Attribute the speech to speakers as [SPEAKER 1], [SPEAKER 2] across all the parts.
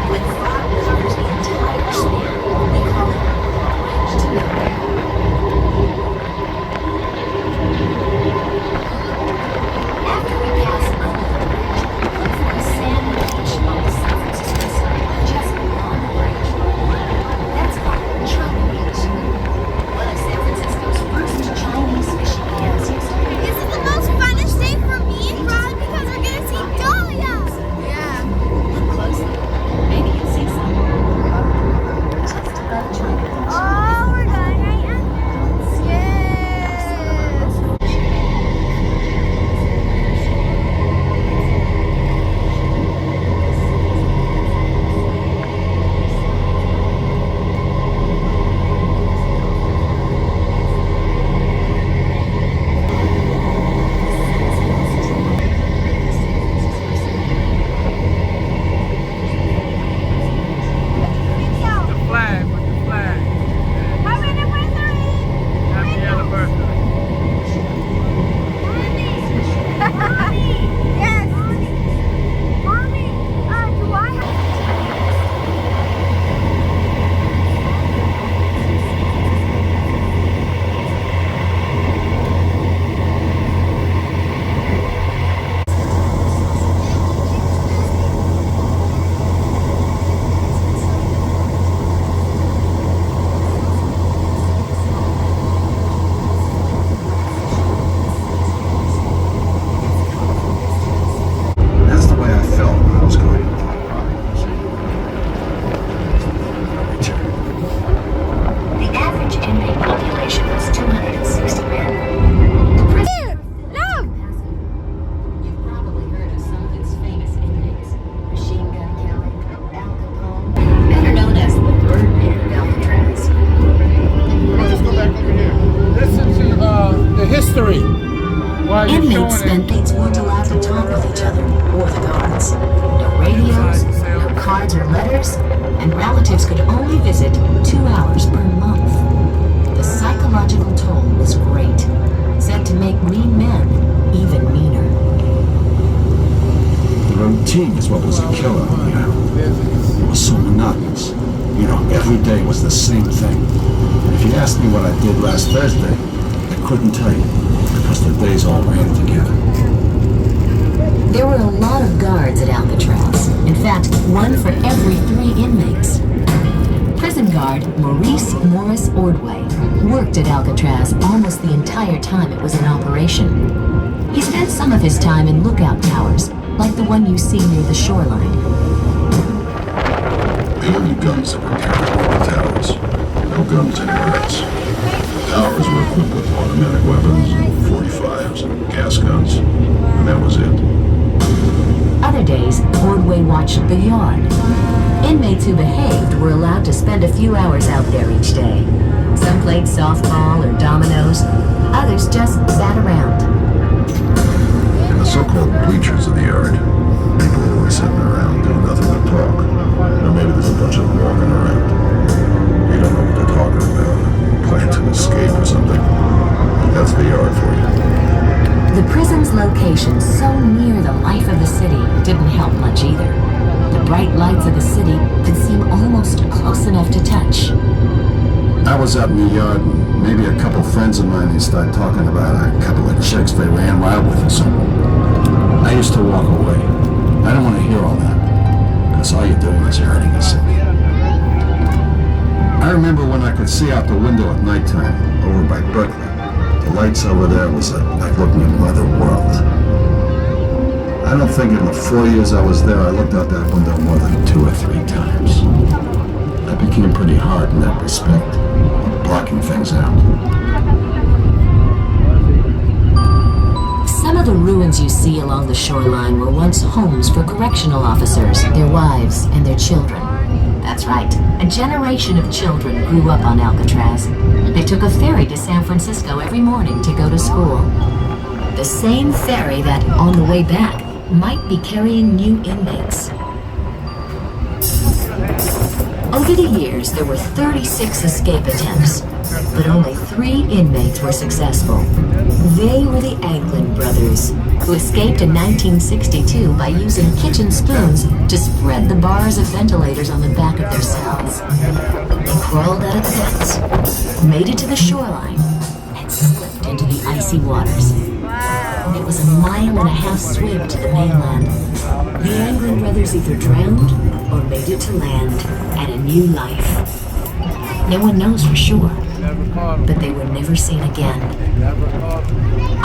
[SPEAKER 1] When fog covers the entire sphere, we call it bridge to nowhere. After we pass under the bridge, look for a sandy beach on the San Francisco side, just beyond the bridge. That's called China Beach. One of San Francisco's first Chinese fishing camps used to be.
[SPEAKER 2] This is the most funnest day for me and Ron because we're gonna see dahlias. Yeah.
[SPEAKER 1] Look closely. Maybe you'll see some. Just above China Beach.
[SPEAKER 2] Oh, we're going right under. Yes. Happy anniversary!
[SPEAKER 3] Happy anniversary.
[SPEAKER 2] Mommy! Yes! Mommy! Do I have...
[SPEAKER 4] That's the way I felt when I was going.
[SPEAKER 1] The average inmate population was 260 men. The prison
[SPEAKER 2] Here! Look!
[SPEAKER 1] You've probably heard of some of its famous inmates. Machine Gun Kelly, Al Capone, better known as the Birdman of Alcatraz.
[SPEAKER 3] Let's go back over here. Listen to the history. While you're
[SPEAKER 1] Inmates
[SPEAKER 3] showing it.
[SPEAKER 1] weren't allowed to talk with each other or the guards. No radios, no cards or letters, and relatives could only visit 2 hours per month. The psychological toll was great, said to make mean men even meaner.
[SPEAKER 4] The routine is what was a killer, you know. It was so monotonous. You know, every day was the same thing. And if you asked me what I did last Thursday, I couldn't tell you, because the days all ran together.
[SPEAKER 1] There were a lot of guards at Alcatraz. In fact, one for every 3 inmates. Prison guard Maurice Morris Ordway worked at Alcatraz almost the entire time it was in operation. He spent some of his time in lookout towers, like the one you see near the shoreline.
[SPEAKER 4] The only guns that were carried were the towers. No guns anywhere else. Towers were equipped with automatic weapons, 45s, gas guns, and that was it.
[SPEAKER 1] Other days, Ordway watched the yard. Inmates who behaved were allowed to spend a few hours out there each day. Some played softball or dominoes. Others just sat around.
[SPEAKER 4] In the so-called bleachers of the yard, people were sitting around doing nothing but talk. Or maybe there's a bunch of them walking around. You don't know what they're talking about. Planning to escape or something. That's the yard for you.
[SPEAKER 1] The prison's location so near the life of the city didn't help much either. The bright lights of the city could seem almost close enough to touch.
[SPEAKER 4] I was out in the yard, and maybe a couple friends of mine, they started talking about a couple of chicks they ran wild with or something. I used to walk away. I don't want to hear all that, because all you're doing is hurting yourself. I remember when I could see out the window at nighttime, over by Berkeley. The lights over there was like looking at another world. I don't think in the 4 years I was there, I looked out that window more than 2 or 3 times. I became pretty hard in that respect, blocking things out.
[SPEAKER 1] Some of the ruins you see along the shoreline were once homes for correctional officers, their wives, and their children. That's right, a generation of children grew up on Alcatraz. They took a ferry to San Francisco every morning to go to school. The same ferry that, on the way back, might be carrying new inmates. Over the years, there were 36 escape attempts, But only 3 inmates were successful. They were the Anglin brothers, who escaped in 1962 by using kitchen spoons to spread the bars of ventilators on the back of their cells. They crawled out of the vents, made it to the shoreline, and slipped into the icy waters. It was a 1.5-mile swim to the mainland. The Anglin brothers either drowned or made it to land and a new life. No one knows for sure, but they were never seen again.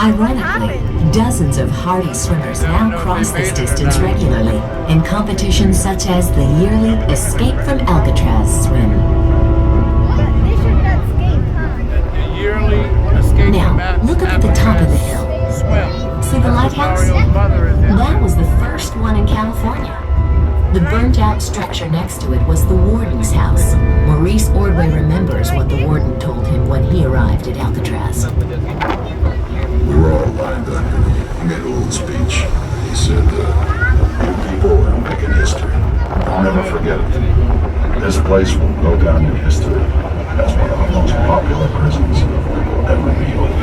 [SPEAKER 1] Ironically, dozens of hardy swimmers now cross this distance regularly in competitions such as the yearly Escape from Alcatraz swim.
[SPEAKER 2] They should not escape, huh?
[SPEAKER 3] The yearly escape
[SPEAKER 1] Now, look up at the top of the hill.
[SPEAKER 3] swim.
[SPEAKER 1] See the lighthouse?
[SPEAKER 3] Mario's mother is in.
[SPEAKER 1] That was the first one in California. The burnt-out structure next to it was the warden's house. Maurice Ordway remembers what the warden told him when he arrived at Alcatraz.
[SPEAKER 4] We were all lined up. He made a little speech. He said, you people are making history. I'll never forget it. This place will go down in history as one of the most popular prisons ever be opened.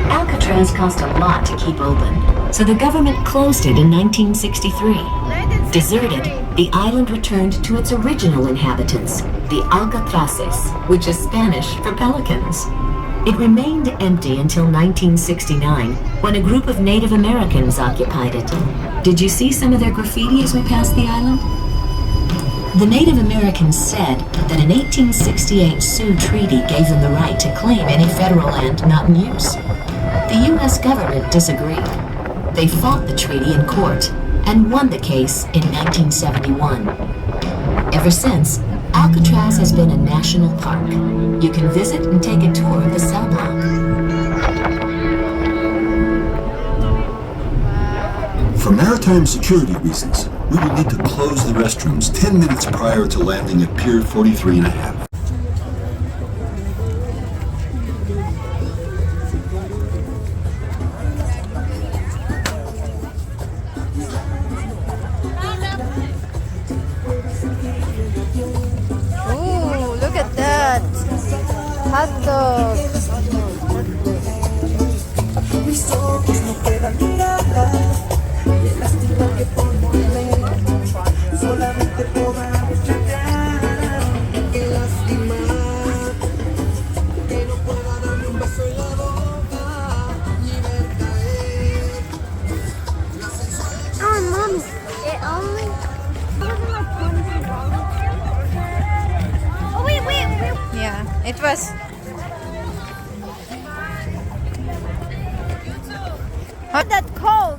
[SPEAKER 1] Alcatraz cost a lot to keep open, so the government closed it in 1963. Deserted, the island returned to its original inhabitants, the Alcatraces, which is Spanish for pelicans. It remained empty until 1969, when a group of Native Americans occupied it. Did you see some of their graffiti as we passed the island? The Native Americans said that an 1868 Sioux Treaty gave them the right to claim any federal land not in use. The U.S. government disagreed. They fought the treaty in court and won the case in 1971. Ever since, Alcatraz has been a national park. You can visit and take a tour of the cell block.
[SPEAKER 5] For maritime security reasons, we will need to close the restrooms 10 minutes prior to landing at Pier 43.5.
[SPEAKER 2] Ooh, look at that. Hot dog. Oh, Mommy, it only... Oh, wait.
[SPEAKER 6] Yeah, it was.
[SPEAKER 2] That cold.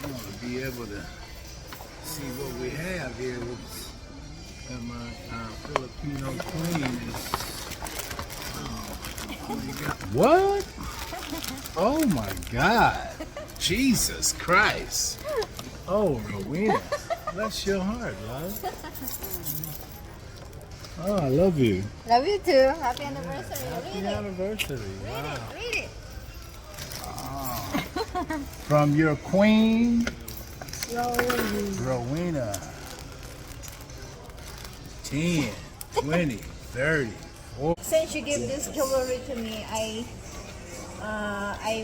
[SPEAKER 3] want to be able to see what we have here. And my Filipino queen is. Oh my God. What? Oh my God. Jesus Christ. Oh, Rowena. Bless your heart, love. Oh, I love you.
[SPEAKER 2] Love you too. Happy anniversary.
[SPEAKER 3] Happy
[SPEAKER 2] Read it.
[SPEAKER 3] anniversary. Wow.
[SPEAKER 2] Read it.
[SPEAKER 3] From your queen,
[SPEAKER 2] Read
[SPEAKER 3] Rowena. 10, 20, 30, 40.
[SPEAKER 2] Since you give this jewelry to me, I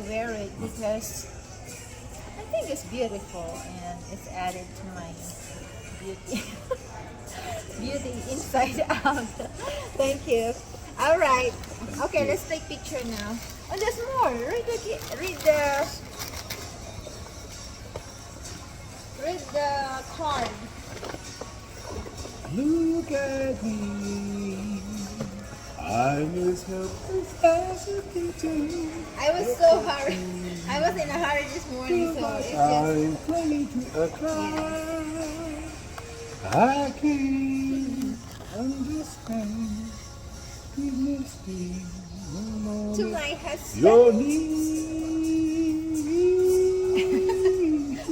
[SPEAKER 2] wear it because I think it's beautiful and it's added to my beauty. Beauty inside out. Thank you. All right. Okay, let's take picture now. Oh, there's more. Read the card.
[SPEAKER 3] Look at me. I was helpless as a kitten.
[SPEAKER 2] I was so hurried. I was in a hurry this morning, so it's just.
[SPEAKER 3] I'm clinging to a cloud. I can't understand. You must be
[SPEAKER 2] To my husband.
[SPEAKER 3] your knees.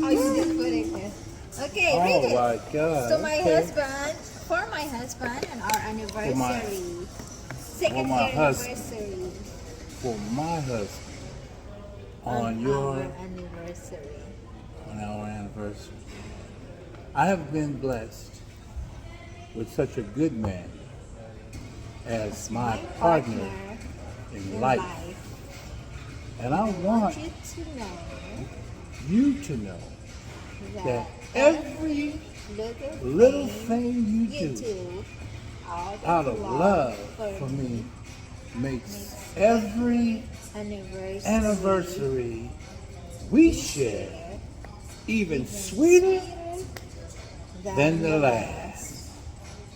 [SPEAKER 2] Oh, you just put it there. Okay, read it.
[SPEAKER 3] Oh my God.
[SPEAKER 2] So my
[SPEAKER 3] Okay.
[SPEAKER 2] husband, for my husband, and our anniversary. Second
[SPEAKER 3] my
[SPEAKER 2] year
[SPEAKER 3] husband.
[SPEAKER 2] anniversary.
[SPEAKER 3] For my husband. On
[SPEAKER 2] Our
[SPEAKER 3] your
[SPEAKER 2] anniversary.
[SPEAKER 3] on our anniversary. I have been blessed with such a good man as my partner in life. And I want
[SPEAKER 2] You to know
[SPEAKER 3] you to know that
[SPEAKER 2] that
[SPEAKER 3] every little thing you
[SPEAKER 2] you
[SPEAKER 3] do
[SPEAKER 2] do
[SPEAKER 3] out of love for me makes every anniversary we share even sweeter than the last.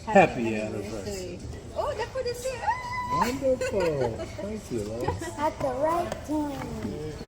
[SPEAKER 3] Happy anniversary.
[SPEAKER 2] Oh, that's what it said.
[SPEAKER 3] Wonderful. Thank you, love.
[SPEAKER 2] At the right time.